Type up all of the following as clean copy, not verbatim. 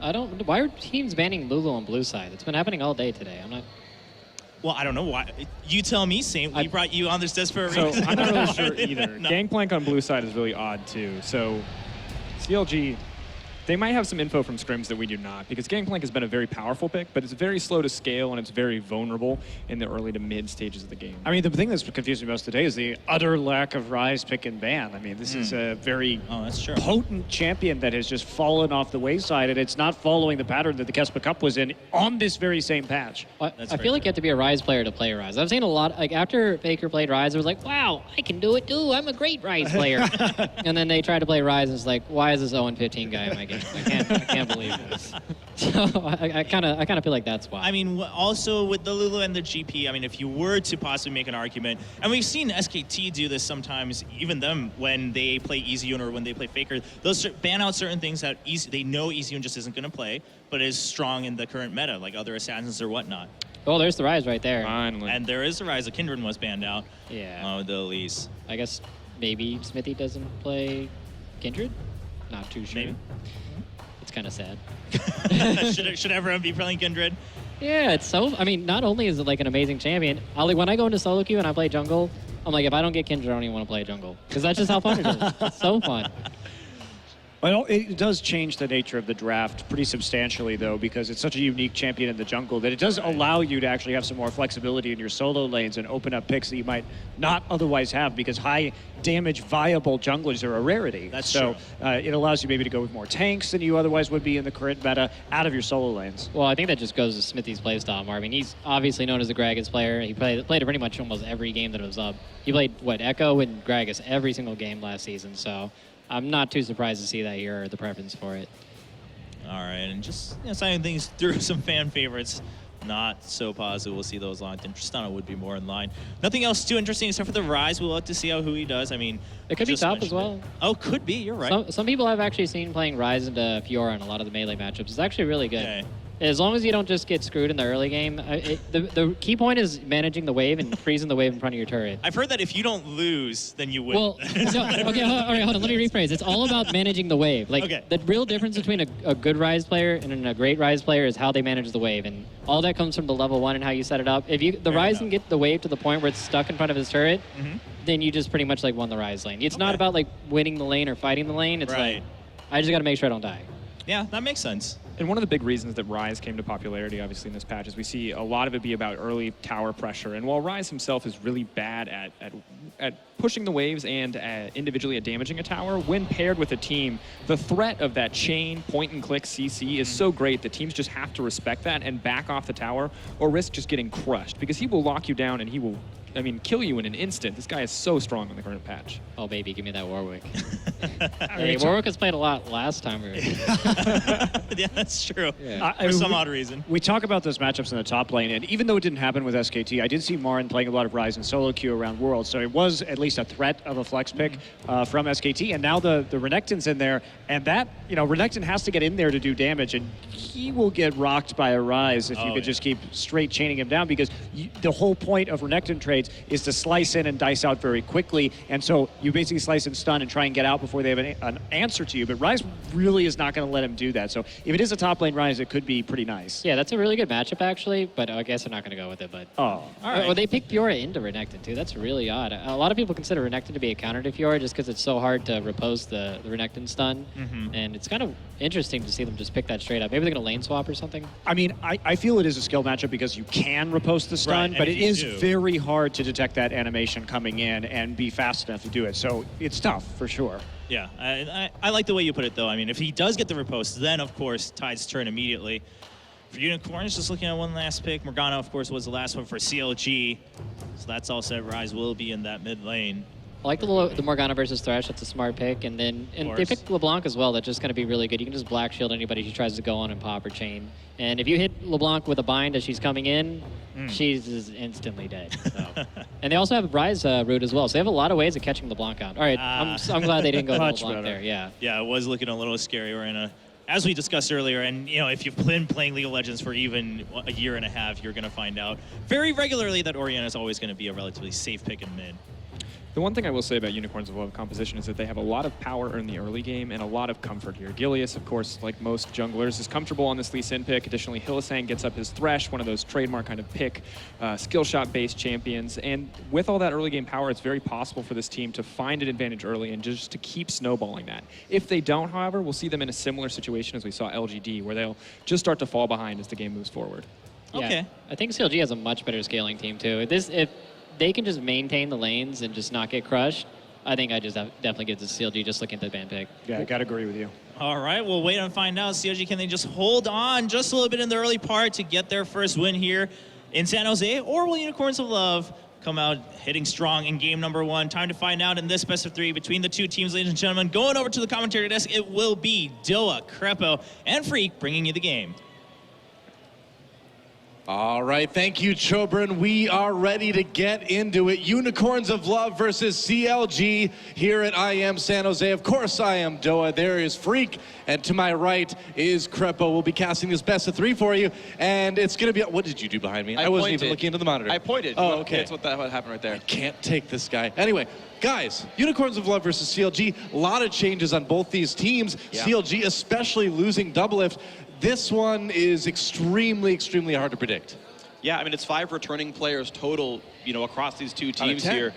I don't. Why are teams banning Lulu on blue side? It's been happening all day today. I'm not. Well, I don't know why. You tell me, Saint. We brought you on this disc for a reason. So I'm not really sure either. No. Gangplank on blue side is really odd too. So CLG, they might have some info from scrims that we do not, because Gangplank has been a very powerful pick, but it's very slow to scale and it's very vulnerable in the early to mid stages of the game. I mean, the thing that's confused me most today is the utter lack of Rise pick and ban. I mean, this is a very that's true. potent champion that has just fallen off the wayside, and it's not following the pattern that the Kespa Cup was in on this very same patch. I feel like you have to be a Rise player to play Rise. I've seen a lot, like after Faker played Rise, it was like, wow, I can do it too. I'm a great Rise player. And then they tried to play Rise, and it's like, why is this 0-15 guy in my game? I can't believe this. So I kind of feel like that's why. I mean, also with the Lulu and the GP, I mean, if you were to possibly make an argument, and we've seen SKT do this sometimes, even them, when they play EasyUn or when they play Faker, those ban out certain things that they know EasyUn just isn't going to play, but is strong in the current meta, like other assassins or whatnot. Oh, there's the Rise right there. Finally. And there is the Rise. The Kindred was banned out. Yeah. The Elise. I guess maybe Smithy doesn't play Kindred? Not too sure. Maybe. It's kind of sad. should everyone be playing Kindred? Yeah, it's so... I mean, not only is it like an amazing champion, when I go into solo queue and I play jungle, I'm like, if I don't get Kindred, I don't even want to play jungle. Because that's just how fun it is. It's so fun. Well, it does change the nature of the draft pretty substantially, though, because it's such a unique champion in the jungle that it does allow you to actually have some more flexibility in your solo lanes and open up picks that you might not otherwise have, because high damage viable junglers are a rarity. That's so true. It allows you maybe to go with more tanks than you otherwise would be in the current meta out of your solo lanes. Well, I think that just goes to Smithy's playstyle more. I mean, he's obviously known as a Gragas player. He played it pretty much almost every game that it was up. He played, Echo and Gragas every single game last season, so I'm not too surprised to see that here, or the preference for it. All right, and just signing things through some fan favorites. Not so positive we'll see those locked in. Tristana would be more in line. Nothing else too interesting except for the Rise. We'll have to see how he does. I mean, it could be top as well. Oh, could be. You're right. Some people I've actually seen playing Rise into Fiora in a lot of the melee matchups. It's actually really good. Okay. As long as you don't just get screwed in the early game. The key point is managing the wave and freezing the wave in front of your turret. I've heard that if you don't lose, then you win. Well, okay, all right, hold on. Let me rephrase. It's all about managing the wave. Like, the real difference between a good Rise player and a great Rise player is how they manage the wave. And all that comes from the level 1 and how you set it up. If the Rise can get the wave to the point where it's stuck in front of his turret, then you just pretty much like won the Rise lane. It's not about like winning the lane or fighting the lane. It's like, I just got to make sure I don't die. Yeah, that makes sense. And one of the big reasons that Rise came to popularity, obviously, in this patch is we see a lot of it be about early tower pressure. And while Rise himself is really bad at pushing the waves and individually at damaging a tower, when paired with a team, the threat of that chain, point-and-click CC is so great that teams just have to respect that and back off the tower or risk just getting crushed. Because he will lock you down and he will, kill you in an instant. This guy is so strong on the current patch. Oh, baby, give me that Warwick. Hey, Warwick has played a lot last time we were here. Yeah, that's true. Yeah. For some odd reason. We talk about those matchups in the top lane, and even though it didn't happen with SKT, I did see Marin playing a lot of Rise in solo queue around Worlds, so it was at least a threat of a flex pick from SKT, and now the Renekton's in there, and that, Renekton has to get in there to do damage, and he will get rocked by a Rise if you could just keep straight chaining him down, because the whole point of Renekton trades is to slice in and dice out very quickly, and so you basically slice and stun and try and get out before they have an answer to you, but Rise really is not going to let him do that, so if it is a top lane Rise, it could be pretty nice. Yeah, that's a really good matchup, actually, but I guess I'm not going to go with it, but... Oh. All right. Well, they picked Fiora into Renekton, too. That's really odd. A lot of people consider Renekton to be a counter to Fiora just because it's so hard to repose the Renekton stun, and it's kind of interesting to see them just pick that straight up. Maybe they're going to lane swap or something? I mean, I feel it is a skill matchup because you can repose the stun, but it is very hard to detect that animation coming in and be fast enough to do it. So it's tough, for sure. Yeah, I like the way you put it, though. I mean, if he does get the riposte, then, of course, tides turn immediately. For Unicorns, just looking at one last pick. Morgana, of course, was the last one for CLG. So that's all set. Rise will be in that mid lane. I like the Morgana versus Thresh. That's a smart pick. And they picked LeBlanc as well. That's just going to be really good. You can just black shield anybody who tries to go on and pop or chain. And if you hit LeBlanc with a bind as she's coming in, she's instantly dead. So. And they also have Rise route as well. So they have a lot of ways of catching LeBlanc out. All right, I'm glad they didn't go to LeBlanc there. Yeah. Yeah, it was looking a little scary. We're in a, as we discussed earlier, and if you've been playing League of Legends for even a year and a half, you're going to find out very regularly that Orianna is always going to be a relatively safe pick in mid. The one thing I will say about Unicorns of Love composition is that they have a lot of power in the early game and a lot of comfort here. Gilius, of course, like most junglers, is comfortable on this Lee Sin pick. Additionally, Hylissang gets up his Thresh, one of those trademark kind of pick, skill shot-based champions. And with all that early game power, it's very possible for this team to find an advantage early and just to keep snowballing that. If they don't, however, we'll see them in a similar situation as we saw LGD, where they'll just start to fall behind as the game moves forward. Yeah, Okay. I think CLG has a much better scaling team too. If they can just maintain the lanes and just not get crushed, I think I just definitely give it to CLG just looking at the ban pick. Yeah, I got to agree with you. All right, we'll wait and find out. CLG, can they just hold on just a little bit in the early part to get their first win here in San Jose? Or will Unicorns of Love come out hitting strong in game number 1? Time to find out in this best of 3 between the two teams, ladies and gentlemen. Going over to the commentary desk, it will be Doa, Crepo, and Freak bringing you the game. All right, thank you, Chobran. We are ready to get into it. Unicorns of Love versus CLG here at IEM San Jose. Of course, I am Doa. There is Freak, and to my right is Crepo. We'll be casting this best of 3 for you, and it's going to be... What did you do behind me? I wasn't even looking into the monitor. I pointed. Oh, okay. That's what happened right there. I can't take this guy. Anyway, guys, Unicorns of Love versus CLG. A lot of changes on both these teams. Yeah. CLG especially losing Doublelift. This one is extremely, extremely hard to predict. Yeah, I mean, it's 5 returning players total, you know, across these two Out of teams 10. here.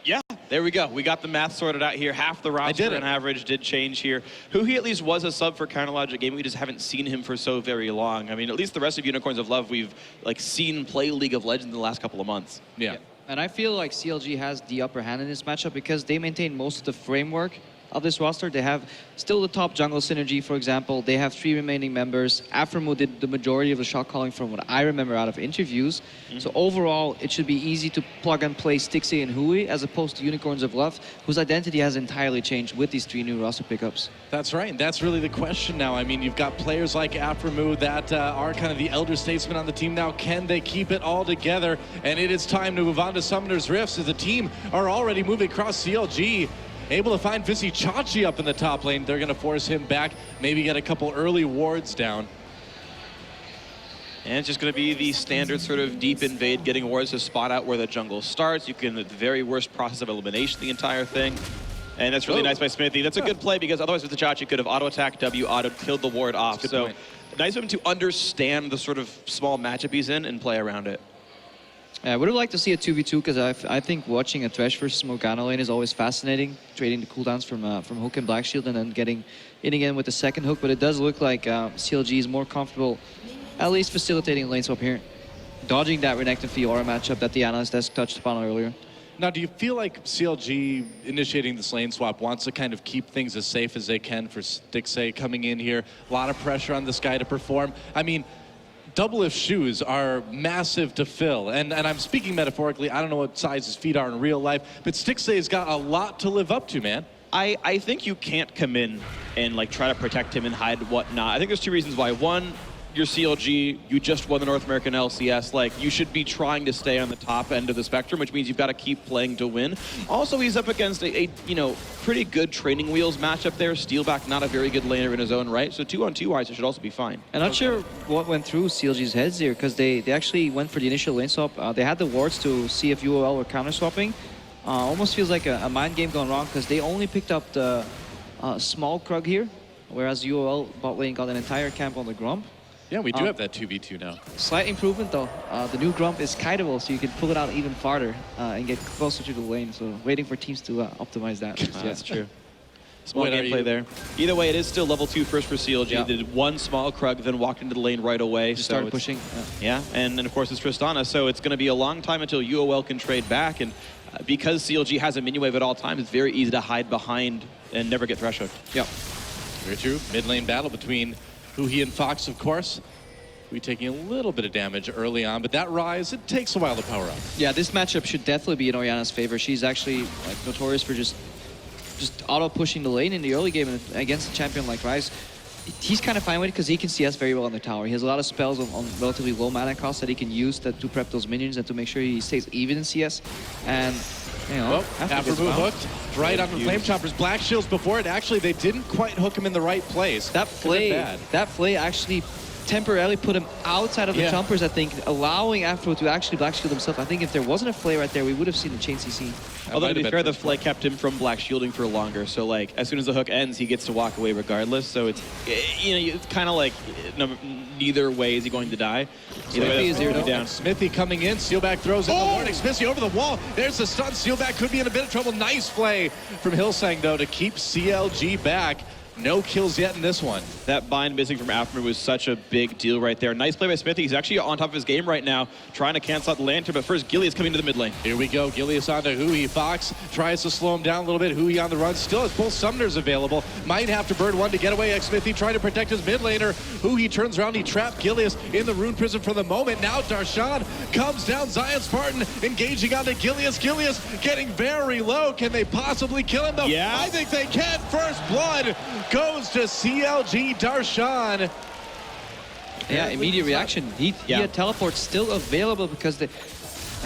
Yeah, there we go. We got the math sorted out here. Half the roster on average did change here. He at least was a sub for Counterlogic Gaming. We just haven't seen him for so very long. I mean, at least the rest of Unicorns of Love, we've like seen play League of Legends in the last couple of months. Yeah. And I feel like CLG has the upper hand in this matchup because they maintain most of the framework of this roster. They have still the top jungle synergy, for example. They have 3 remaining members. Aframo did the majority of the shot calling from what I remember out of interviews. So overall, it should be easy to plug and play Stixxay and Hui as opposed to Unicorns of Love, whose identity has entirely changed with these 3 new roster pickups. That's right, and that's really the question now. I mean, you've got players like Aframo that are kind of the elder statesmen on the team now. Can they keep it all together? And it is time to move on to Summoner's Rifts as the team are already moving across CLG. Able to find Visi Chachi up in the top lane. They're going to force him back, maybe get a couple early wards down. And it's just going to be the standard sort of deep invade, getting wards to spot out where the jungle starts. You can, at the very worst, process of elimination the entire thing. And that's really nice by Smithy. That's a good play because otherwise Visi Chachi could have auto-attacked W, auto-killed the ward off. So nice of him to understand the sort of small matchup he's in and play around it. I would have liked to see a 2v2 because I think watching a Thresh versus Morgana lane is always fascinating. Trading the cooldowns from Hook and Black Shield and then getting in again with the second hook. But it does look like CLG is more comfortable, at least facilitating lane swap here. Dodging that Renekton Fiora matchup that the analyst desk touched upon earlier. Now, do you feel like CLG initiating this lane swap wants to kind of keep things as safe as they can for Stixxay coming in here? A lot of pressure on this guy to perform. I mean, Doublelift shoes are massive to fill, and I'm speaking metaphorically. I don't know what size his feet are in real life, but Stixxay's got a lot to live up to, man. I think you can't come in and like try to protect him and hide whatnot. I think there's 2 reasons why. One, you're CLG, you just won the North American LCS, like you should be trying to stay on the top end of the spectrum, which means you've got to keep playing to win. Also, he's up against a you know, pretty good training wheels matchup there. Steelback, not a very good laner in his own right, so 2-on-2 wise, it should also be fine. I'm not sure what went through CLG's heads here because they actually went for the initial lane swap. They had the wards to see if UOL were counter swapping. Almost feels like a mind game gone wrong because they only picked up the small Krug here, whereas UOL bot lane got an entire camp on the Grump. Yeah, we do have that 2v2 now. Slight improvement though. The new Grump is kiteable, so you can pull it out even farther and get closer to the lane. So waiting for teams to optimize that. That's true. Small Wait, gameplay there. Either way, it is still level 2 first for CLG. Yeah. They did 1 small Krug, then walked into the lane right away. Just started pushing. Yeah, and then of course it's Tristana, so it's going to be a long time until UOL can trade back, and because CLG has a minion wave at all times, it's very easy to hide behind and never get thresh hooked. Yep. Very true. Mid lane battle between Huhi and Fox, of course. Huhi taking a little bit of damage early on, but that rise, it takes a while to power up. Yeah, this matchup should definitely be in Oriana's favor. She's actually like notorious for just auto pushing the lane in the early game, and against a champion like Ryze, he's kind of fine with it because he can CS very well on the tower. He has a lot of spells on relatively low mana cost that he can use to prep those minions and to make sure he stays even in CS. And you know, after move hooked right on the Flame Choppers. Black Shields before it. Actually, they didn't quite hook him in the right place. That play actually temporarily put him outside of the jumpers, I think, allowing Afro to actually black shield himself. I think if there wasn't a flay right there, we would have seen the chain CC. Although, to be fair, the flay kept him from black shielding for longer. So, like, as soon as the hook ends, he gets to walk away regardless. So it's, it's kind of like neither way is he going to die. Either way, that's going down. Smithy coming in. Steelback throws in the warning. Smithy over the wall. There's the stun. Steelback could be in a bit of trouble. Nice play from Hillsang, though, to keep CLG back. No kills yet in this one. That bind missing from Aftermoon was such a big deal right there. Nice play by Smithy. He's actually on top of his game right now, trying to cancel out the lantern, but first Gilius coming to the mid lane. Here we go. Gilius onto Hui. Fox tries to slow him down a little bit. Hui on the run. Still has both summoners available. Might have to burn one to get away. Smithy trying to protect his mid laner. Hui turns around. He trapped Gilius in the rune prison for the moment. Now Darshan comes down. Zion Spartan engaging onto Gilius. Gilius getting very low. Can they possibly kill him though? Yeah. I think they can. First blood goes to CLG Darshan. Yeah, immediate reaction. He had teleport still available because I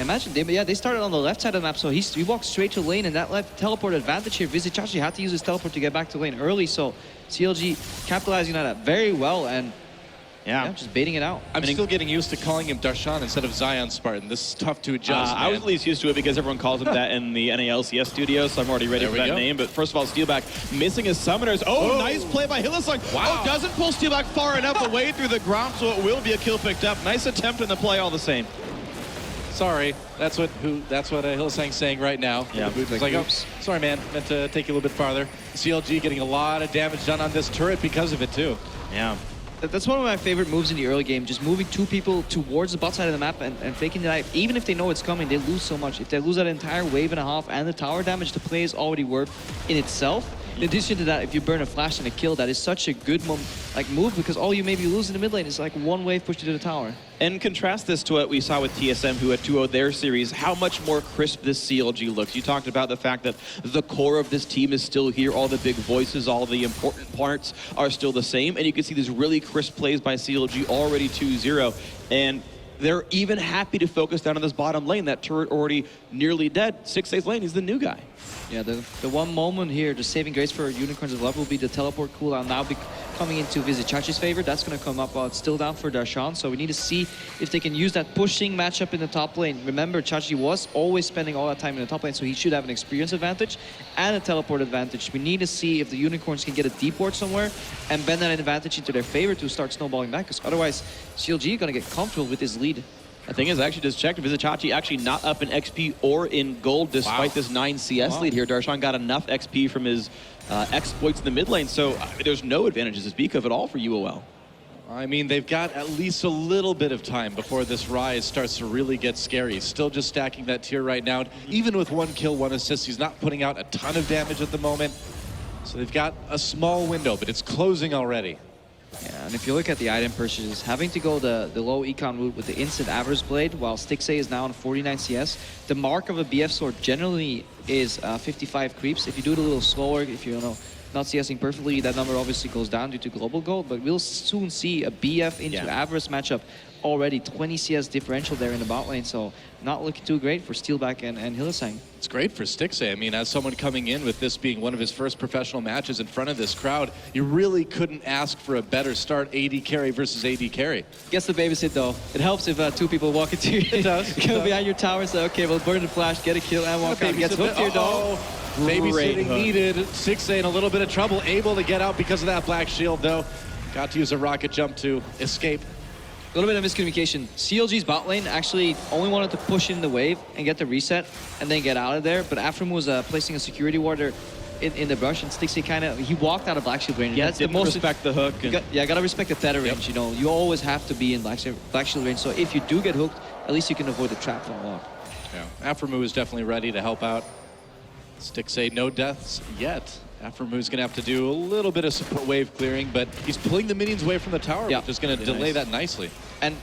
imagine they started on the left side of the map, so he walked straight to lane, and that left teleport advantage here. Vizicachi had to use his teleport to get back to lane early, so CLG capitalizing on that very well, and just baiting it out. I'm still getting used to calling him Darshan instead of Zion Spartan. This is tough to adjust. I was at least used to it because everyone calls him that in the NALCS studio, so I'm already ready for that name. But first of all, Steelback missing his summoners. Oh, nice play by Hillsong. Wow. Oh, doesn't pull Steelback far enough away through the ground, so it will be a kill picked up. Nice attempt in the play all the same. Sorry, that's what Hillsang's saying right now. Yeah, it's like, oh, sorry, man, meant to take you a little bit farther. CLG getting a lot of damage done on this turret because of it too. Yeah. That's one of my favorite moves in the early game, just moving two people towards the bot side of the map and faking the dive. Even if they know it's coming, they lose so much. If they lose that entire wave and a half and the tower damage, the play is already worth in itself. In addition to that, if you burn a flash and a kill, that is such a good move because all you maybe lose in the mid lane is like one wave pushed you to the tower. And contrast this to what we saw with TSM, who had 2-0 their series, how much more crisp this CLG looks. You talked about the fact that the core of this team is still here. All the big voices, all the important parts are still the same. And you can see these really crisp plays by CLG already 2-0. And they're even happy to focus down on this bottom lane. That turret already nearly dead. 6-8 lane, he's the new guy. Yeah, the one moment here, the saving grace for Unicorns of Love will be the teleport cooldown now coming into Vizicachi's favor. That's going to come up while it's still down for Darshan. So we need to see if they can use that pushing matchup in the top lane. Remember, Chachi was always spending all that time in the top lane, so he should have an experience advantage and a teleport advantage. We need to see if the Unicorns can get a deep ward somewhere and bend that advantage into their favor to start snowballing back, because otherwise CLG is going to get comfortable with his lead. The thing is, I actually just checked, Vizicachi actually not up in XP or in gold despite this 9 CS lead here. Darshan got enough XP from his exploits in the mid lane, so there's no advantages to speak of at all for UOL. I mean, they've got at least a little bit of time before this rise starts to really get scary. Still just stacking that tier right now. Even with 1 kill, 1 assist, he's not putting out a ton of damage at the moment. So they've got a small window, but it's closing already. Yeah, and if you look at the item purchases, having to go the low econ route with the instant Avarice Blade, while Stixxay is now on 49 CS, the mark of a BF sword generally is 55 creeps. If you do it a little slower, if you're not CSing perfectly, that number obviously goes down due to global gold, but we'll soon see a BF into Avarice matchup. Already 20 CS differential there in the bot lane, so not looking too great for Steelback and Hillsang. It's great for Stixxay. I mean, as someone coming in with this being one of his first professional matches in front of this crowd, you really couldn't ask for a better start AD carry versus AD carry. Gets the babysit though. It helps if 2 people walk into you. It does. Go behind your tower, say, okay, we'll burn the flash, get a kill, and walk out. Gets hooked here though. Babysitting needed. Stixxay in a little bit of trouble, able to get out because of that black shield though. Got to use a rocket jump to escape. A little bit of miscommunication. CLG's bot lane actually only wanted to push in the wave and get the reset and then get out of there, but Afram was placing a security warder in the brush, and Stixxay he walked out of black shield range. Yeah, that's the most respect the hook. Gotta respect the tether range, you know. You always have to be in black shield range, so if you do get hooked, at least you can avoid the trap from long. Yeah, Aframu is definitely ready to help out. Stixxay, no deaths yet. Aframu's gonna have to do a little bit of support wave clearing, but he's pulling the minions away from the tower, which is gonna delay that nicely. And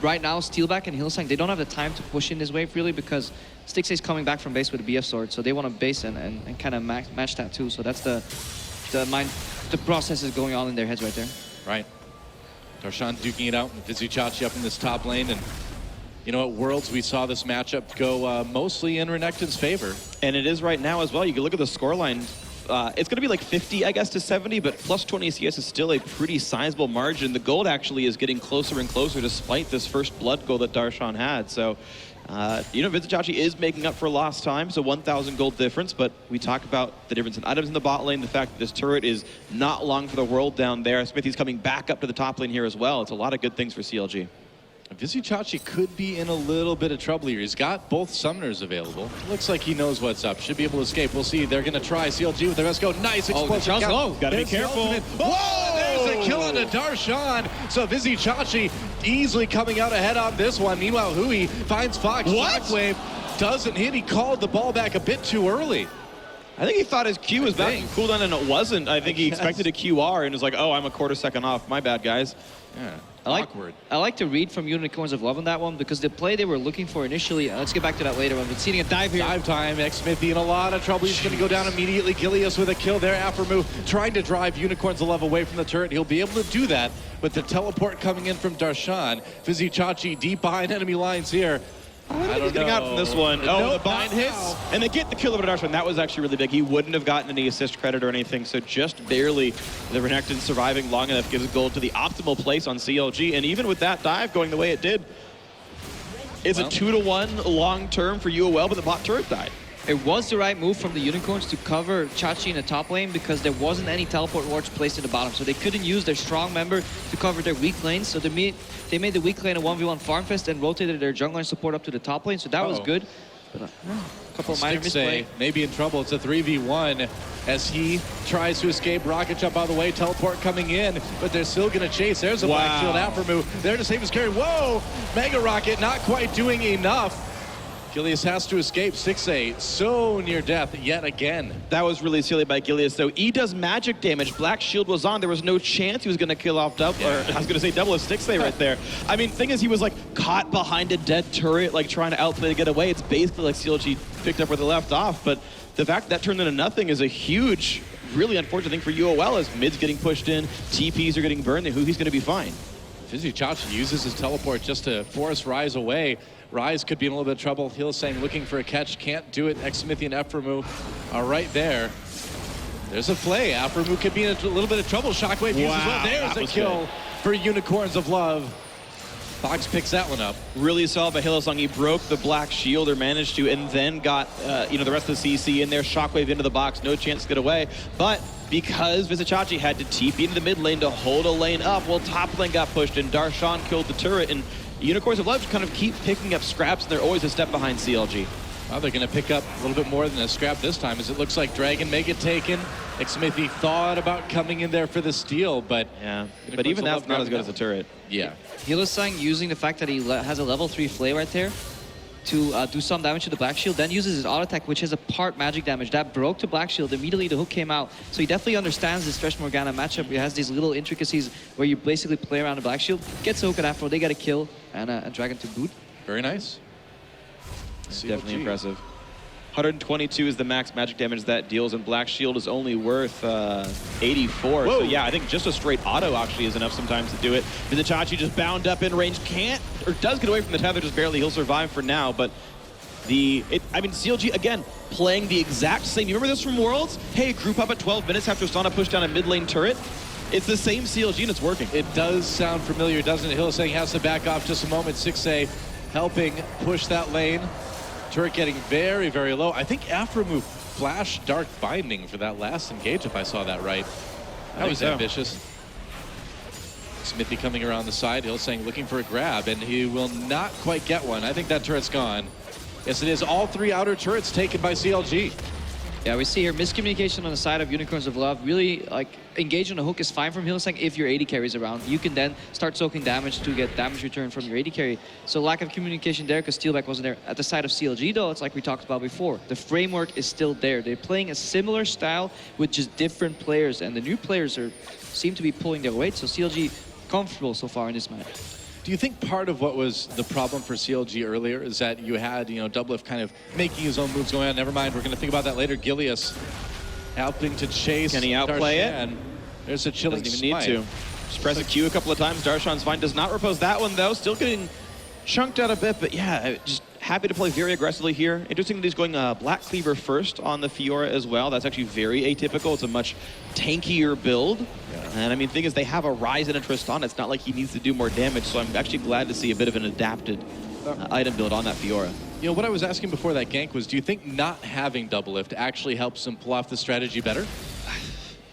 right now, Steelback and Hillsang, they don't have the time to push in this wave really, because Stixxay's coming back from base with a BF sword, so they want to base and kind of match that too. So that's the process is going on in their heads right there. Right. Darshan duking it out with Vizicachi up in this top lane, and you know, at Worlds, we saw this matchup go mostly in Renekton's favor. And it is right now as well. You can look at the scoreline it's going to be like 50, I guess, to 70, but plus 20 CS is still a pretty sizable margin. The gold actually is getting closer and closer despite this first blood goal that Darshan had. So, you know, Vizicachi is making up for lost time, so 1,000 gold difference, but we talk about the difference in items in the bot lane, the fact that this turret is not long for the world down there. Smithy's coming back up to the top lane here as well. It's a lot of good things for CLG. Vizicachi could be in a little bit of trouble here. He's got both summoners available. Looks like he knows what's up. Should be able to escape. We'll see. They're going to try. CLG with their best go. Nice explosive. Gotta be careful. Whoa! There's a kill on to Darshan. So Vizicachi easily coming out ahead on this one. Meanwhile, Hui finds Fox. Shockwave doesn't hit. He called the ball back a bit too early. I think he thought his Q was back in cooldown, and it wasn't. I think he expected a QR and was like, oh, I'm a quarter second off. My bad, guys. Yeah. I like to read from Unicorns of Love on that one because the play they were looking for initially, let's get back to that later on, but seeing a dive here. Dive time, xMithy in a lot of trouble. He's going to go down immediately. Gilius with a kill there. Aphromoo trying to drive Unicorns of Love away from the turret. He'll be able to do that, but the teleport coming in from Darshan. Vizicachi deep behind enemy lines here. I don't know. Getting out from this one. Oh, the bind hits, and they get the kill over to Darshan. That was actually really big. He wouldn't have gotten any assist credit or anything, so just barely the Renekton surviving long enough gives gold to the optimal place on CLG, and even with that dive going the way it did, it's a 2-to-1 long term for UOL, but the bot turret died. It was the right move from the Unicorns to cover Chachi in the top lane because there wasn't any teleport wards placed in the bottom. So they couldn't use their strong member to cover their weak lanes. So they made the weak lane a 1v1 farm fest and rotated their jungler and support up to the top lane. So that was good. But, a couple of minor misplay. Maybe in trouble. It's a 3v1 as he tries to escape. Rocket jump out of the way. Teleport coming in, but they're still going to chase. There's a Black Shield Aphromoo there to save his carry. Whoa! Mega Rocket not quite doing enough. Gilius has to escape. 6-8, so near death yet again. That was really silly by Gilius, though. E does magic damage. Black Shield was on. There was no chance he was going to kill off double, or I was going to say double of 6-8 right there. I mean, thing is, he was like caught behind a dead turret, like trying to outplay to get away. It's basically like CLG picked up where they left off, but the fact that turned into nothing is a huge, really unfortunate thing for UOL as mid's getting pushed in, TPs are getting burned, and he's going to be fine. Vizicachi uses his teleport just to force Rise away. Rise could be in a little bit of trouble. Hillsang looking for a catch, can't do it. xMithy and Aphromoo are right there. There's a play. Aphromoo could be in a little bit of trouble. Shockwave uses well. There's a kill for Unicorns of Love. Fox picks that one up. Really solid by Hillsong. He broke the Black Shield, or managed to, and then got the rest of the CC in there. Shockwave into the box, no chance to get away. But because Vizicachi had to TP into the mid lane to hold a lane up, well, top lane got pushed, and Darshan killed the turret, and Unicorns of Love kind of keep picking up scraps, and they're always a step behind CLG. Well, they're going to pick up a little bit more than a scrap this time, as it looks like Dragon may get taken. xMithy thought about coming in there for the steal, but but even that's not as good as the turret. Yeah. Hillsang using the fact that he has a level 3 flay right there to do some damage to the Black Shield, then uses his auto attack, which has a part magic damage. That broke to Black Shield. Immediately the hook came out. So he definitely understands this Thresh Morgana matchup. He has these little intricacies where you basically play around the Black Shield, gets a hook and after they get a kill and a Dragon to boot. Very nice. Definitely impressive. 122 is the max magic damage that deals, and Black Shield is only worth 84. Whoa. So yeah, I think just a straight auto actually is enough sometimes to do it. Vizicachi just bound up in range, can't, or does get away from the tether just barely. He'll survive for now, but CLG, again, playing the exact same. You remember this from Worlds? Hey, group up at 12 minutes after Sana pushed down a mid lane turret. It's the same CLG and it's working. It does sound familiar, doesn't it? Hillsang has to back off just a moment. 6A helping push that lane. Turret getting very, very low. I think Aphromoo flashed Dark Binding for that last engage, if I saw that right. That was ambitious. Smithy coming around the side. Hillsang looking for a grab, and he will not quite get one. I think that turret's gone. Yes, it is. All 3 outer turrets taken by CLG. Yeah, we see here miscommunication on the side of Unicorns of Love. Really, like, engage on a hook is fine from Hillsang if your AD carries around. You can then start soaking damage to get damage return from your AD carry. So lack of communication there because Steelback wasn't there. At the side of CLG, though, it's like we talked about before. The framework is still there. They're playing a similar style with just different players, and the new players seem to be pulling their weight. So CLG comfortable so far in this match. Do you think part of what was the problem for CLG earlier is that you had, Doublelift kind of making his own moves going on? Never mind, we're going to think about that later. Gilius helping to chase. Can he outplay Darshan. it? There's a chilling Doesn't even smite. need to. Just press a Q a couple of times. Darshan's fine. Does not repose that one, though. Still getting chunked out a bit, but yeah, just happy to play very aggressively here. Interesting that he's going Black Cleaver first on the Fiora as well. That's actually very atypical. It's a much tankier build. And I mean, the thing is, they have a Ryze and a Tristan. It's not like he needs to do more damage, so I'm actually glad to see a bit of an adapted item build on that Fiora. You know, what I was asking before that gank was, do you think not having double lift actually helps him pull off the strategy better?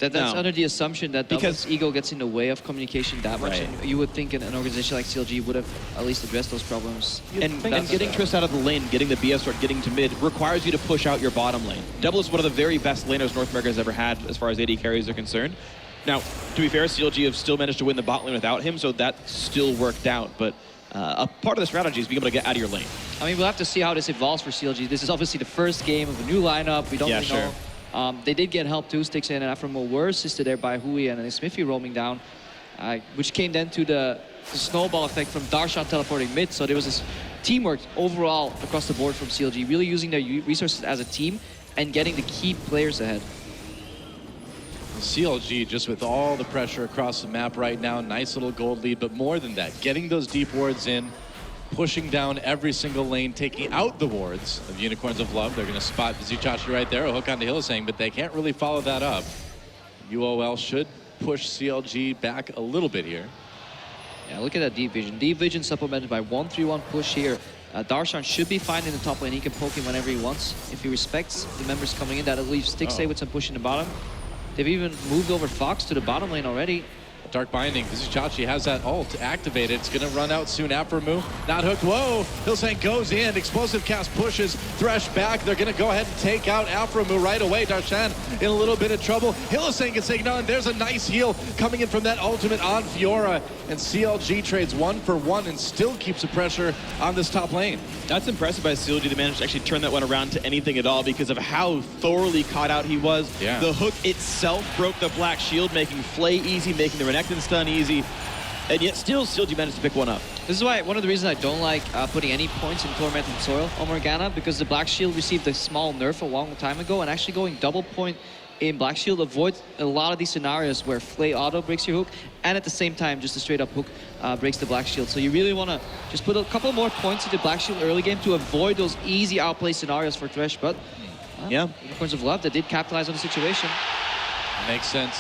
That's No. under the assumption that Because- because ego gets in the way of communication that much, Right. and you would think an organization like CLG would have at least addressed those problems. And getting Trist out of the lane, getting the BS sword, getting to mid, requires you to push out your bottom lane. Double is one of the very best laners North America has ever had as far as AD carries are concerned. Now, to be fair, CLG have still managed to win the bot lane without him, so that still worked out. But a part of the strategy is being able to get out of your lane. I mean, we'll have to see how this evolves for CLG. This is obviously the first game of a new lineup. We don't Yeah, really sure. know. They did get help too. Stixay and Aframo were assisted there by Hui and Smithy roaming down, which came then to the snowball effect from Darshan teleporting mid. So there was this teamwork overall across the board from CLG, really using their resources as a team and getting the key players ahead. CLG just with all the pressure across the map right now, nice little gold lead, but more than that, getting those deep wards in, pushing down every single lane, taking out the wards of Unicorns of Love. They're going to spot Zichachi right there, a hook onto Hillsang, but they can't really follow that up. UOL should push CLG back a little bit here. Yeah, look at that deep vision. Deep vision supplemented by 1-3-1 push here. Darshan should be fine in the top lane. He can poke him whenever he wants. If he respects the members coming in, that'll leave Stixay with some push in the bottom. They've even moved over Fox to the bottom lane already. Dark Binding, Zichachi has that ult activated. It's going to run out soon after move. Not hooked. Whoa! Hillsang goes in. Explosive cast pushes. Thresh back. They're going to go ahead and take out Aframu right away. Darshan in a little bit of trouble. Hillsang gets taken on. There's a nice heal coming in from that ultimate on Fiora. And CLG trades 1 for 1 and still keeps the pressure on this top lane. That's impressive by CLG to manage to actually turn that one around to anything at all because of how thoroughly caught out he was. Yeah. The hook itself broke the Black Shield, making Flay easy, making the Renekton stun easy, and yet still CLG managed to pick one up. This is why one of the reasons I don't like putting any points in Tormented Soil on Morgana, because the Black Shield received a small nerf a long time ago, and actually going double point in Black Shield avoids a lot of these scenarios where Flay auto breaks your hook, and at the same time just a straight up hook breaks the Black Shield. So you really want to just put a couple more points into Black Shield early game to avoid those easy outplay scenarios for Thresh, but Yeah. Unicorns of Love that did capitalize on the situation. Makes sense.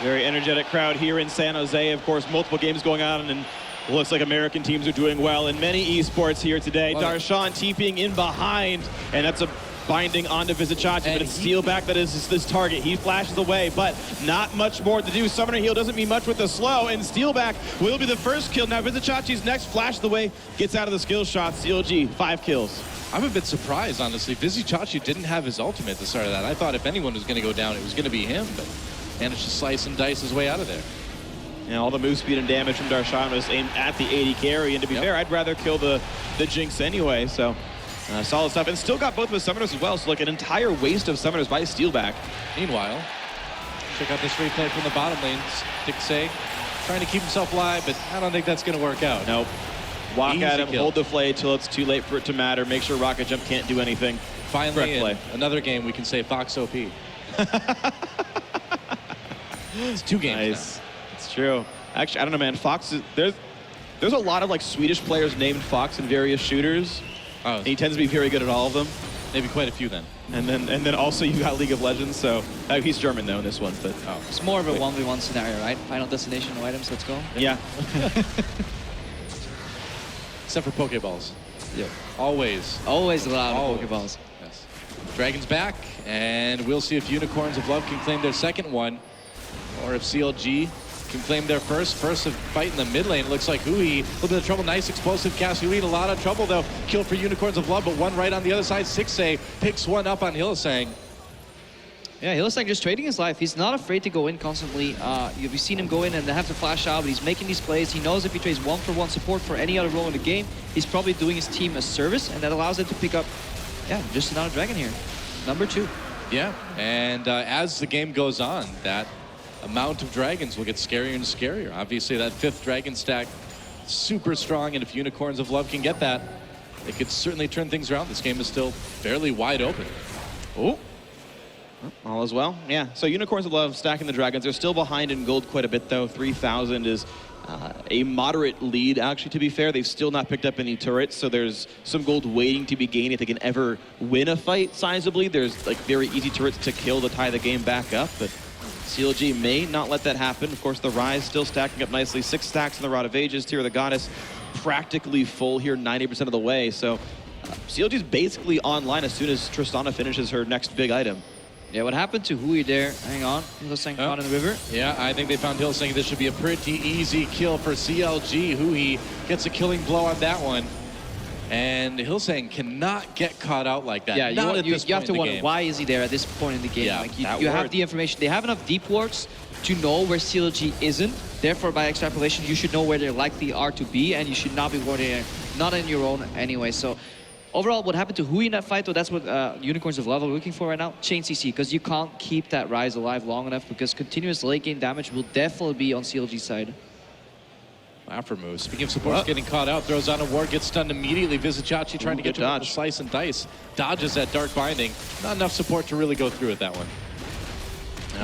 Very energetic crowd here in San Jose. Of course, multiple games going on, and looks like American teams are doing well in many esports here today. Darshan TPing in behind, and that's a binding onto Vizichachi, but it's Steel back that is this target. He flashes away, but not much more to do. Summoner heal doesn't mean much with the slow, and Steelback will be the first kill. Now Vizichachi's next flash the way, gets out of the skill shot. CLG, 5 kills. I'm a bit surprised, honestly. Vizichachi didn't have his ultimate at the start of that. I thought if anyone was going to go down, it was going to be him, but managed to slice and dice his way out of there. And all the move speed and damage from Darshan was aimed at the AD carry, and to be fair, I'd rather kill the Jinx anyway, so solid stuff. And still got both of his summoners as well, so like an entire waste of summoners by Steelback. Meanwhile, check out this replay from the bottom lane. Stixay trying to keep himself alive, but I don't think that's going to work out. Nope. Walk Easy at him, kill. hold the Flay till it's too late for it to matter. Make sure Rocket Jump can't do anything. Finally, Correct in another game, we can say Fox OP. It's 2 games Nice. It's true. Actually, I don't know, man. Fox is there's a lot of like Swedish players named Fox in various shooters. now. Oh, And he tends to be very good at all of them. maybe quite a few then. And then also you got League of Legends. So he's German though in this one, but It's more of a 1v1 scenario, right? Final destination, no items, let's go. yeah. Except for Pokeballs. Yep. Always. Always allowed Always. Pokeballs. Yes. Dragon's back, and we'll see if Unicorns of Love can claim their second one, or if CLG can claim their first. First fight in the mid lane. It looks like Hui, a little bit of trouble. Nice explosive cast. Hui in a lot of trouble, though. Kill for Unicorns of Love, but one right on the other side. Stixay picks one up on Hillsang. Yeah, Hillsang just trading his life. He's not afraid to go in constantly. You've seen him go in and they have to flash out, but he's making these plays. He knows if he trades 1-for-1 support for any other role in the game, he's probably doing his team a service, and that allows them to pick up, just another dragon here. Number 2. Yeah, and as the game goes on, that amount of dragons will get scarier and scarier. Obviously, that 5th dragon stack, super strong, and if Unicorns of Love can get that, it could certainly turn things around. This game is still fairly wide open. Oh. All as well. Yeah, so Unicorns of Love stacking the Dragons. They're still behind in gold quite a bit, though. 3,000 is a moderate lead, actually, to be fair. They've still not picked up any turrets, so there's some gold waiting to be gained if they can ever win a fight sizably. There's like very easy turrets to kill to tie the game back up, but CLG may not let that happen. Of course, the Rise still stacking up nicely. 6 stacks in the Rod of Ages. Tear of the Goddess practically full here 90% of the way, so CLG's basically online as soon as Tristana finishes her next big item. Yeah, what happened to Hui there? Hang on, Hillsang caught in the river. Yeah, I think they found Hillsang. This should be a pretty easy kill for CLG. Hui gets a killing blow on that one. And Hillsang cannot get caught out like that. Yeah, you have to wonder, game. why is he there at this point in the game? Yeah, like you have the information. They have enough deep wards to know where CLG isn't. Therefore, by extrapolation, you should know where they likely are to be, and you should not be warding not in your own anyway. So overall, what happened to Hui in that fight, though, that's what Unicorns of Love are looking for right now. Chain CC, because you can't keep that Rise alive long enough, because continuous late game damage will definitely be on CLG's side. After move. Speaking of supports getting caught out, throws on a ward, gets stunned immediately. Vizicachi trying to get to a slice and dice. Dodges that Dark Binding. Not enough support to really go through with that one.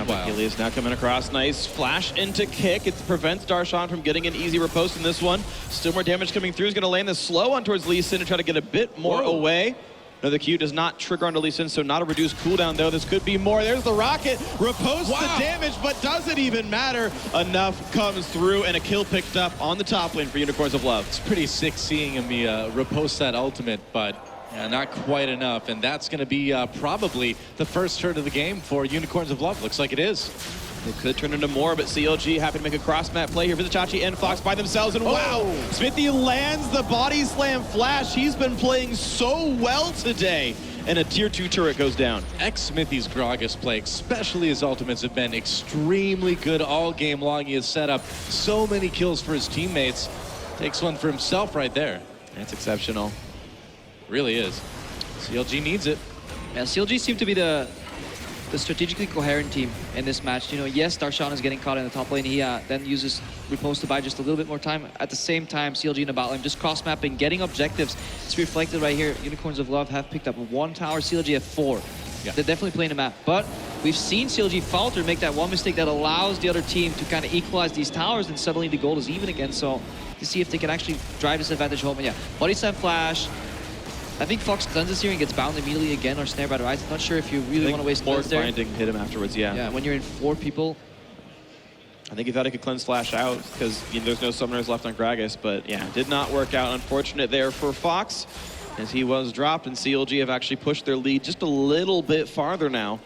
Wow. Achilles now coming across. Nice flash into kick. It prevents Darshan from getting an easy riposte in this one. Still more damage coming through. He's going to land this slow on towards Lee Sin to try to get a bit more away. Another Q does not trigger onto Lee Sin, so not a reduced cooldown, though. This could be more. There's the rocket. Riposte the damage, but doesn't even matter. Enough comes through, and a kill picked up on the top lane for Unicorns of Love. It's pretty sick seeing him riposte that ultimate, but not quite enough. And that's going to be probably the first turn of the game for Unicorns of Love. Looks like it is. It could turn into more, but CLG happy to make a cross-map play here. Vizicachi and Fox by themselves, and wow! Smithy lands the body slam flash. He's been playing so well today, and a tier 2 turret goes down. Smithy's Gragas play, especially his ultimates, have been extremely good all game long. He has set up so many kills for his teammates. Takes one for himself right there. That's exceptional. Really is. CLG needs it. Yeah, CLG seem to be the strategically coherent team in this match. You know, yes, Darshan is getting caught in the top lane. He then uses riposte to buy just a little bit more time. At the same time, CLG in the bot lane just cross-mapping, getting objectives. It's reflected right here. Unicorns of Love have picked up 1 tower, CLG have 4. Yeah. They're definitely playing the map. But we've seen CLG falter, make that one mistake that allows the other team to kind of equalize these towers, and suddenly the goal is even again. So to see if they can actually drive this advantage home. And yeah, body slam flash. I think Fox cleanses here and gets bound immediately again or snared by the Rise. I'm not sure if you really want to waste cleanse there. Binding hit him afterwards, yeah. Yeah, when you're in 4 people. I think he thought he could cleanse Flash out because there's no summoners left on Gragas, but yeah, did not work out. Unfortunate there for Fox as he was dropped, and CLG have actually pushed their lead just a little bit farther now.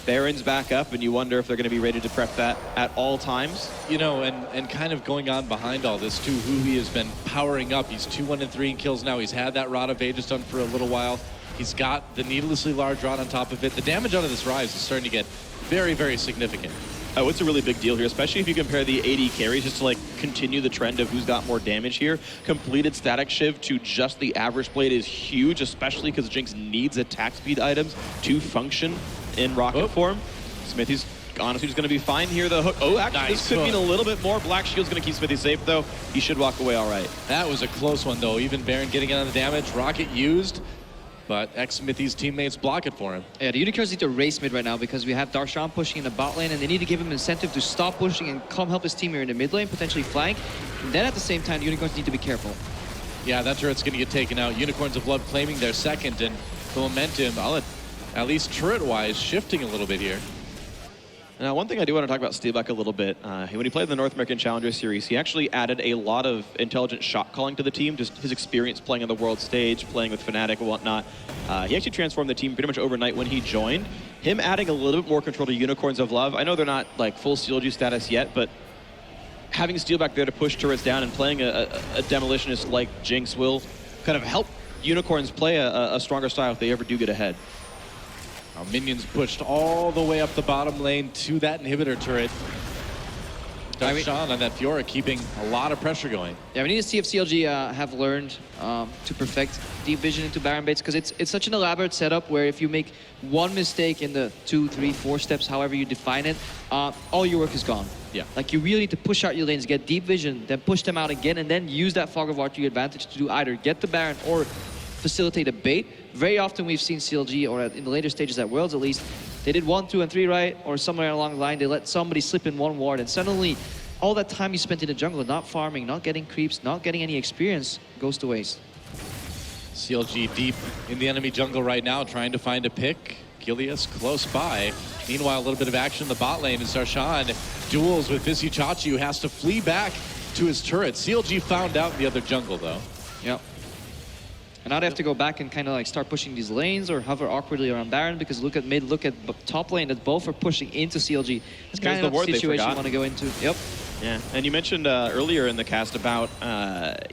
Baron's back up, and you wonder if they're going to be ready to prep that at all times. You know, and kind of going on behind all this too, Hui has been powering up. He's 2-1-3 in kills now. He's had that Rod of Ages done for a little while. He's got the needlessly large rod on top of it. The damage out of this Rise is starting to get very, very significant. Oh, it's a really big deal here, especially if you compare the AD carries, just to like continue the trend of who's got more damage here. Completed Static Shiv to just the average blade is huge, especially because Jinx needs attack speed items to function in rocket form. Smithy's honestly just going to be fine here. The hook. Oh, actually, this could mean a little bit more. Black Shield's going to keep Smithy safe, though. He should walk away all right. That was a close one, though. Even Baron getting in on the damage. Rocket used, but Smithy's teammates block it for him. Yeah, the Unicorns need to race mid right now because we have Darshan pushing in the bot lane, and they need to give him incentive to stop pushing and come help his team here in the mid lane, potentially flank. And then at the same time, the Unicorns need to be careful. Yeah, that turret's going to get taken out. Unicorns of Love claiming their second, and the momentum, at least turret-wise, shifting a little bit here. Now, one thing I do want to talk about Steelback a little bit. When he played the North American Challenger Series, he actually added a lot of intelligent shot calling to the team, just his experience playing on the world stage, playing with Fnatic and whatnot. He actually transformed the team pretty much overnight when he joined. Him adding a little bit more control to Unicorns of Love. I know they're not like full CLG status yet, but having Steelback there to push turrets down and playing a demolitionist like Jinx will kind of help Unicorns play a stronger style if they ever do get ahead. Our minions pushed all the way up the bottom lane to that inhibitor turret. Darshan on that Fiora keeping a lot of pressure going. Yeah, we need to see if CLG have learned to perfect deep vision into Baron baits, because it's such an elaborate setup where if you make one mistake in the 2, 3, 4 steps, however you define it, all your work is gone. Yeah. Like, you really need to push out your lanes, get deep vision, then push them out again, and then use that Fog of War to your advantage to do either get the Baron or facilitate a bait. Very often we've seen CLG, or in the later stages at Worlds at least, They did 1, 2, and 3 right, or somewhere along the line, they let somebody slip in one ward, and suddenly all that time you spent in the jungle, not farming, not getting creeps, not getting any experience, goes to waste. CLG deep in the enemy jungle right now, trying to find a pick. Gilius close by. Meanwhile, a little bit of action in the bot lane as Darshan duels with Visichachi, who has to flee back to his turret. CLG found out in the other jungle, though. Yep. And now they have to go back and kind of like start pushing these lanes or hover awkwardly around Baron, because look at mid, look at top lane, that both are pushing into CLG. It's kind of the situation you want to go into. Yep. Yeah, and you mentioned earlier in the cast about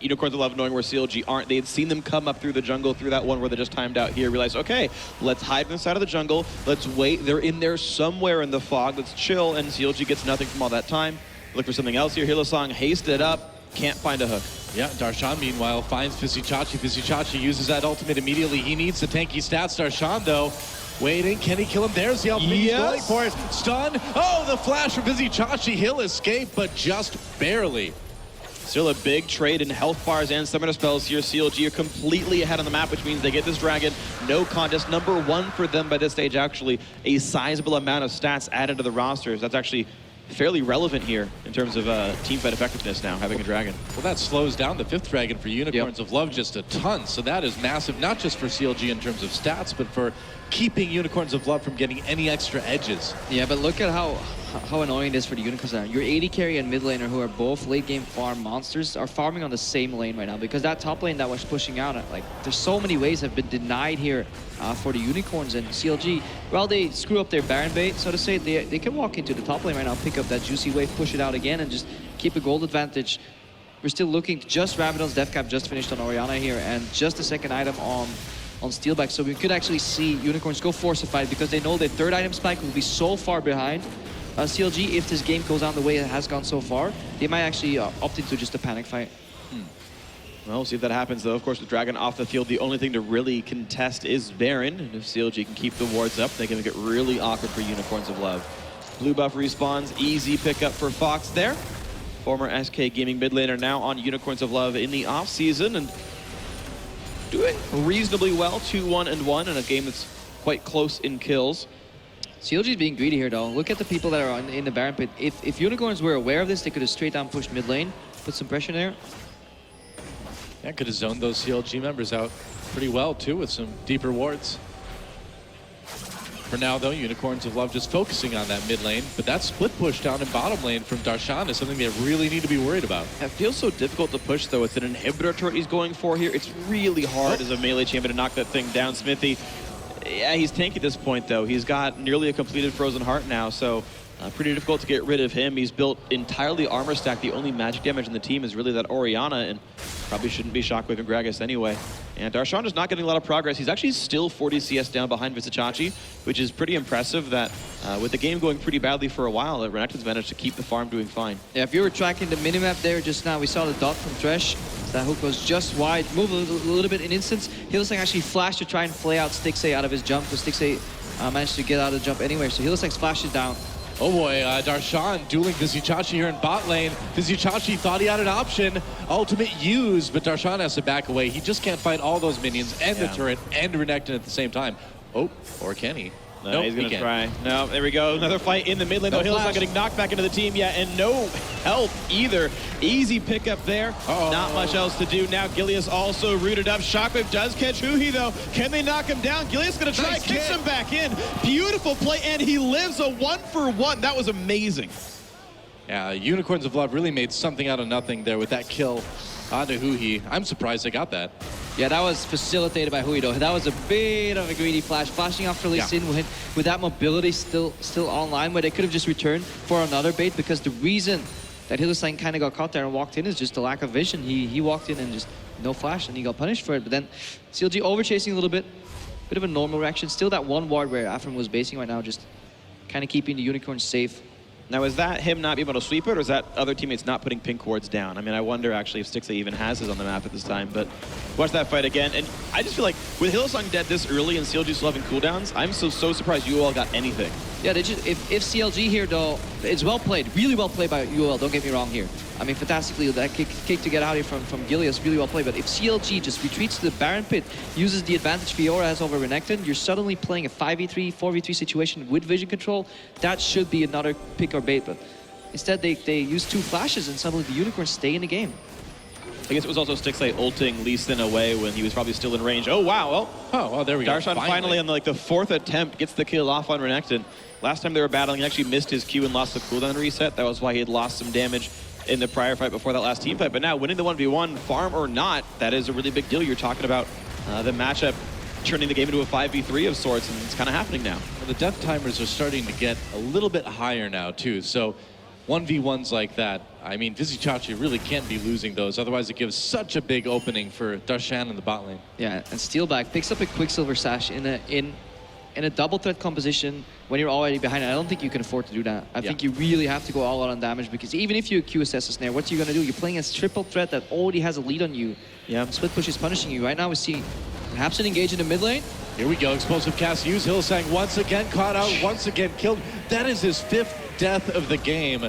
Unicorns of Love knowing where CLG aren't. They had seen them come up through the jungle, through that one where they just timed out here, realized, okay, let's hide inside of the jungle, let's wait, they're in there somewhere in the fog, let's chill, and CLG gets nothing from all that time. Look for something else here. Hylissang hasted up, can't find a hook. Yeah, Darshan, meanwhile, finds Visichachi. Visichachi uses that ultimate immediately. He needs the tanky stats. Darshan, though, waiting. Can he kill him? There's the ultimate. He's going for it. Stun. Oh, the flash from Visichachi. He'll escape, but just barely. Still a big trade in health bars and summoner spells here. CLG are completely ahead on the map, which means they get this dragon. No contest. Number 1 for them by this stage, actually. A sizable amount of stats added to the rosters. That's actually fairly relevant here in terms of teamfight effectiveness now, having a dragon. Well, that slows down the 5th dragon for Unicorns of Love just a ton, so that is massive, not just for CLG in terms of stats, but for keeping Unicorns of Love from getting any extra edges. Yeah, but look at how annoying it is for the Unicorns now. Your AD carry and mid laner, who are both late game farm monsters, are farming on the same lane right now, because that top lane that was pushing out, like, there's so many ways have been denied here for the Unicorns, and CLG, well, they screw up their Baron bait, so to say. They can walk into the top lane right now, pick up that juicy wave, push it out again, and just keep a gold advantage. We're still looking, just Rabadon's death cap just finished on Orianna here, and just the second item on Steelback, so we could actually see Unicorns go force a fight, because they know their 3rd item spike will be so far behind CLG. If this game goes down the way it has gone so far, they might actually opt into just a panic fight. Well, we'll see if that happens, though. Of course, with Dragon off the field, the only thing to really contest is Baron. And if CLG can keep the wards up, they can make it really awkward for Unicorns of Love. Blue buff respawns, easy pickup for Fox there. Former SK Gaming mid laner now on Unicorns of Love in the off-season and doing reasonably well, 2-1-1 in a game that's quite close in kills. CLG is being greedy here, though. Look at the people that are in the Baron pit. If Unicorns were aware of this, they could have straight down pushed mid lane, put some pressure there. Yeah, could have zoned those CLG members out pretty well, too, with some deeper wards. For now, though, Unicorns of Love just focusing on that mid lane, but that split push down in bottom lane from Darshan is something they really need to be worried about. It feels so difficult to push, though. It's an inhibitor turret he's going for here. It's really hard as a melee champion to knock that thing down. Smithy, yeah, he's tanky at this point, though. He's got nearly a completed Frozen Heart now, so pretty difficult to get rid of him. He's built entirely armor stack. The only magic damage in the team is really that Orianna, and probably shouldn't be Shockwave and Gragas anyway. And Darshan is not getting a lot of progress. He's actually still 40 CS down behind Visichachi, which is pretty impressive that with the game going pretty badly for a while, Renekton's managed to keep the farm doing fine. Yeah, if you were tracking the minimap there just now, we saw the dot from Thresh. That hook was just wide, moved a little bit in instance. Hylissang actually flashed to try and play out Stixxay out of his jump, but Stixxay managed to get out of the jump anyway, so Hylissang's flashed it down. Oh boy, Darshan dueling Visichachi here in bot lane. Visichachi thought he had an option. Ultimate used, but Darshan has to back away. He just can't fight all those minions and the turret and Renekton at the same time. Oh, or can he? No, nope, he's going to try. No, there we go. Another fight in the mid lane. No, Hill's not getting knocked back into the team yet, and no help either. Easy pickup there. Not much else to do. Now Gilius also rooted up. Shockwave does catch Huhi, though. Can they knock him down? Gilius going to try, kicks him back in. Beautiful play, and he lives a 1-for-1. That was amazing. Yeah, Unicorns of Love really made something out of nothing there with that kill onto Huhi. I'm surprised they got that. Yeah, that was facilitated by Hui, though. That was a bit of a greedy flash. Flashing after Lee Sin with that mobility still online, where they could have just returned for another bait, because the reason that Hylissang kind of got caught there and walked in is just the lack of vision. He walked in and just no flash, and he got punished for it. But then CLG overchasing a little bit of a normal reaction. Still that one ward where Afram was basing right now, just kind of keeping the Unicorns safe. Now, is that him not being able to sweep it, or is that other teammates not putting pink wards down? I mean, I wonder actually if Stixxay even has his on the map at this time, but watch that fight again. And I just feel like with Hylissang dead this early and CLG still having cooldowns, I'm so surprised UOL got anything. Yeah, if CLG here though, it's well played, really well played by UOL. Don't get me wrong here. I mean, fantastically that kick to get out here from Gilius, really well played. But if CLG just retreats to the Baron pit, uses the advantage Fiora has over Renekton, you're suddenly playing a 5v3, 4v3 situation with vision control. That should be another pick or bait, but instead they use 2 flashes and suddenly the Unicorns stay in the game. I guess it was also Stixley ulting Lee Sin away when he was probably still in range. Oh, wow. Oh, there we go. Darshan finally on the 4th attempt gets the kill off on Renekton. Last time they were battling, he actually missed his Q and lost the cooldown reset. That was why he had lost some damage in the prior fight before that last team fight. But now winning the 1v1, farm or not, that is a really big deal. You're talking about the matchup turning the game into a 5v3 of sorts, and it's kind of happening now. Well, the death timers are starting to get a little bit higher now, too. So 1v1s like that, I mean, Vizicachi really can't be losing those. Otherwise, it gives such a big opening for Darshan in the bot lane. Yeah, and Steelback picks up a Quicksilver Sash in a double threat composition when you're already behind. I don't think you can afford to do that. I think you really have to go all out on damage, because even if you QSS a snare, what you're gonna do? You're playing as triple threat that already has a lead on you. Yeah. Split push is punishing you. Right now we see Hapson engage in the mid lane. Here we go, explosive cast used. Hillsang once again caught out, once again killed. That is his 5th death of the game.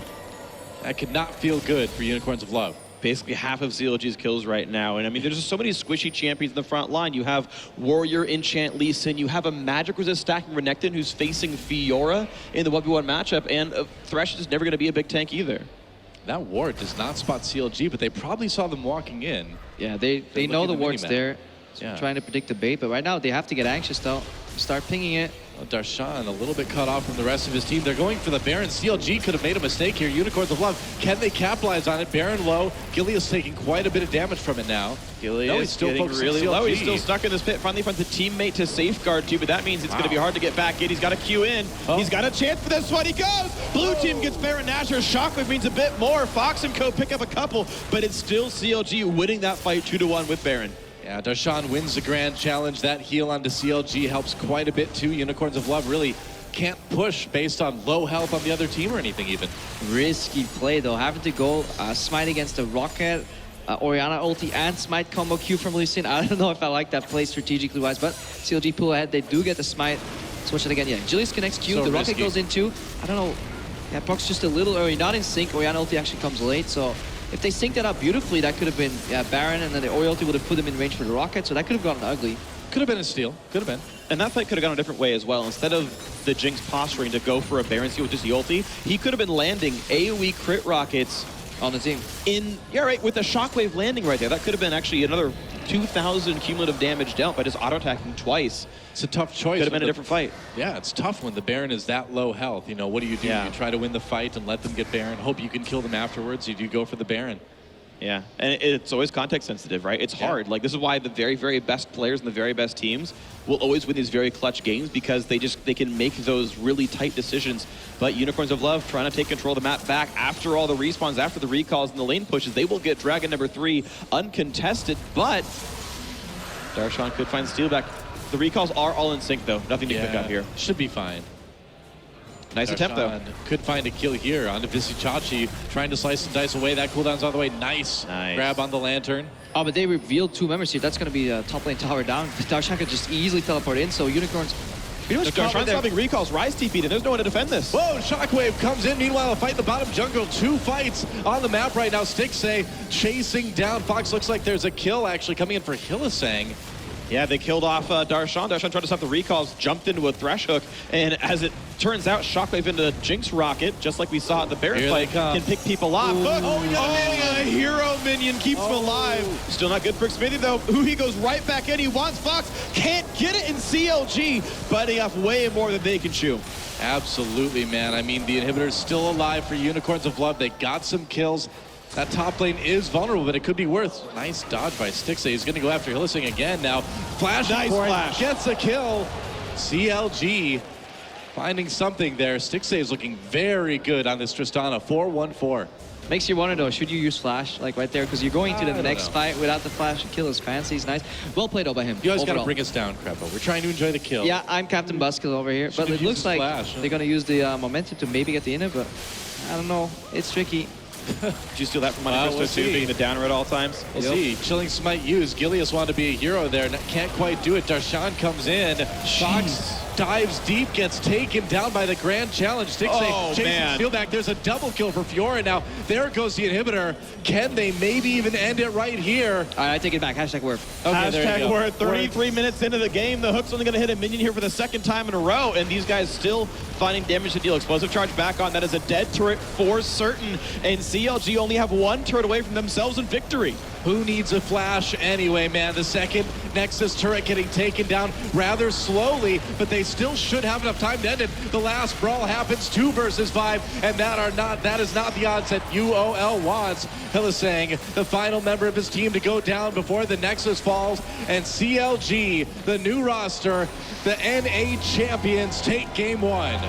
That could not feel good for Unicorns of Love. Basically half of CLG's kills right now. And I mean, there's just so many squishy champions in the front line. You have Warrior, Enchant, Lee Sin. You have a Magic Resist stacking Renekton who's facing Fiora in the 1v1 matchup. And Thresh is never going to be a big tank either. That ward does not spot CLG, but they probably saw them walking in. Yeah, they know the ward's there. Yeah. Trying to predict the bait, but right now they have to get anxious though. Start pinging it. Well, Darshan a little bit cut off from the rest of his team. They're going for the Baron. CLG could have made a mistake here. Unicorns of Love, can they capitalize on it? Baron low. Gilius taking quite a bit of damage from it now. Gilius He's still getting focusing really CLG. low. He's still stuck in this pit. Finally finds a teammate to safeguard too, but that means it's going to be hard to get back in. He's got a Q in. He's got a chance for this one. He goes. Blue team gets Baron Nashor. Shockwave means a bit more. Fox and Co pick up a couple, but it's still CLG winning that fight 2-1 with Baron. Yeah, Darshan wins the grand challenge. That heal onto CLG helps quite a bit too. Unicorns of Love really can't push based on low health on the other team or anything even. Risky play though, having to go smite against the Rocket, Orianna ulti and smite combo Q from Lee Sin. I don't know if I like that play strategically wise, but CLG pull ahead. They do get the smite. Switch it again. Yeah, Julius connects Q. So the Rocket risky. goes into. I don't know. Yeah, Proc's just a little early, not in sync. Orianna ulti actually comes late, so if they synced that up beautifully, that could have been Baron, and then the Ori ulti would have put them in range for the Rocket, so that could have gotten ugly. Could have been a steal. Could have been. And that fight could have gone a different way as well. Instead of the Jinx posturing to go for a Baron steal with just the ulti, he could have been landing AoE crit rockets On the team. with the Shockwave landing right there. That could have been actually another 2,000 cumulative damage dealt by just auto-attacking twice. It's a tough choice. Could have been a different fight. Yeah, it's tough when the Baron is that low health. You know, what do? You try to win the fight and let them get Baron. Hope you can kill them afterwards. You do go for the Baron. Yeah, and it's always context sensitive, right? It's hard. Like, this is why the very, very best players and the very best teams will always win these very clutch games, because they can make those really tight decisions. But Unicorns of Love trying to take control of the map back after all the respawns, after the recalls and the lane pushes. They will get Dragon number 3 uncontested, but Darshan could find steal back. The recalls are all in sync though. Nothing to pick up here. Should be fine. Nice attempt though. Could find a kill here onto Vizicachi, trying to slice and dice away. That cooldown's all the way. Nice grab on the lantern. Oh, but they revealed 2 members here. That's going to be a top lane tower down. Darshan could just easily teleport in, so Unicorns pretty much caught right Darshan's there. having recalls. Rise TP'd, and there's no one to defend this. Whoa, Shockwave comes in. Meanwhile, a fight in the bottom jungle. 2 fights on the map right now. Stixley chasing down Fox. Looks like there's a kill actually coming in for Hillsang. Yeah, they killed off Darshan. Darshan tried to stop the recalls, jumped into a Thresh Hook, and as it turns out, Shockwave into Jinx Rocket, just like we saw at the Baron Here fight, can pick people off. A hero minion keeps him alive. Still not good for Smithy, though. He goes right back in. He wants Fox. Can't get it in CLG, biting off way more than they can chew. Absolutely, man. I mean, the inhibitor's still alive for Unicorns of Love. They got some kills. That top lane is vulnerable, but it could be worth. Nice dodge by Stixley. He's going to go after Hillsang again now. Flash, Nice flash. Gets a kill. CLG finding something there. Stixley is looking very good on this Tristana. 4-1-4. Makes you wonder though, should you use flash like right there? Because you're going to the next fight without the flash and kill is fancy. It's nice. Well played though by him. You guys got to overall. bring us down, Crepo. We're trying to enjoy the kill. Yeah, I'm Captain Buskill over here. But it looks like they're going to use the momentum to maybe get the inner, but I don't know. It's tricky. Did you steal that from Manifesto too, being the downer at all times? We'll see. Chilling Smite used. Gilius wanted to be a hero there. Can't quite do it. Darshan comes in. Fox dives deep, gets taken down by the Grand Challenge. Oh, chasing man. Steel back. There's a double kill for Fiora now. There goes the inhibitor. Can they maybe even end it right here? All right, I take it back. Hashtag word. Okay, there you Hashtag go. we're 33 minutes into the game. The Hook's only going to hit a minion here for the second time in a row, and these guys still finding damage to deal. Explosive charge back on. That is a dead turret for certain, and CLG only have one turret away from themselves in victory. Who needs a flash anyway, man? The second Nexus turret getting taken down rather slowly, but they still should have enough time to end it. The last brawl happens 2 versus 5, and that is not the odds that UOL wants. Hillisang, the final member of his team to go down before the Nexus falls, and CLG, the new roster, the NA champions, take game 1.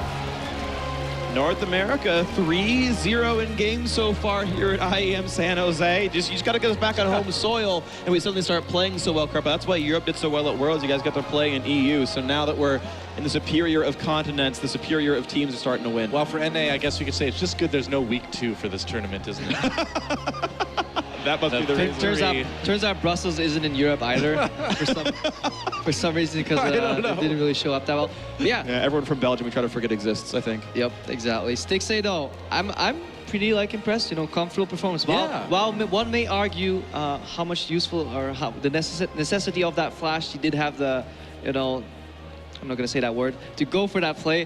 North America 3-0 in games so far here at IEM San Jose. You just got to get us back on home soil, and we suddenly start playing so well, Carpa. That's why Europe did so well at Worlds. You guys got to play in EU. So now that we're in the superior of continents, the superior of teams are starting to win. Well, for NA, I guess we could say it's just good there's no week 2 for this tournament, isn't it? That must be the reason. Turns out Brussels isn't in Europe either for some reason, because it didn't really show up that well. But yeah, everyone from Belgium we try to forget exists, I think. Yep, exactly. Stixay though, I'm pretty impressed. Comfortable performance. While one may argue how much useful or how the necessity of that flash, he did have the, I'm not going to say that word, to go for that play.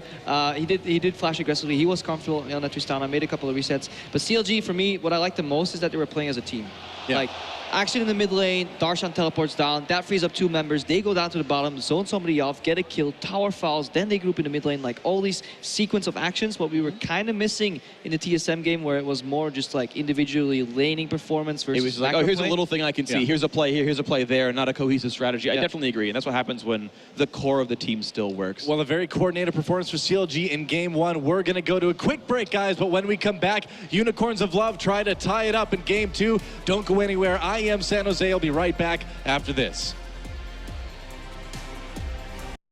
He did flash aggressively. He was comfortable on that Tristana, made a couple of resets. But CLG, for me, what I liked the most is that they were playing as a team. Yeah. Action in the mid lane, Darshan teleports down, that frees up 2 members, they go down to the bottom, zone somebody off, get a kill, tower falls, then they group in the mid lane, all these sequence of actions, what we were kind of missing in the TSM game, where it was more just individually laning performance versus it was like, oh, here's a little thing I can see, here's a play here, here's a play there, not a cohesive strategy. I definitely agree, and that's what happens when the core of the team still works. Well, a very coordinated performance for CLG in game 1. We're going to go to a quick break, guys, but when we come back, Unicorns of Love try to tie it up in game 2. Don't go anywhere. IEM San Jose will be right back after this.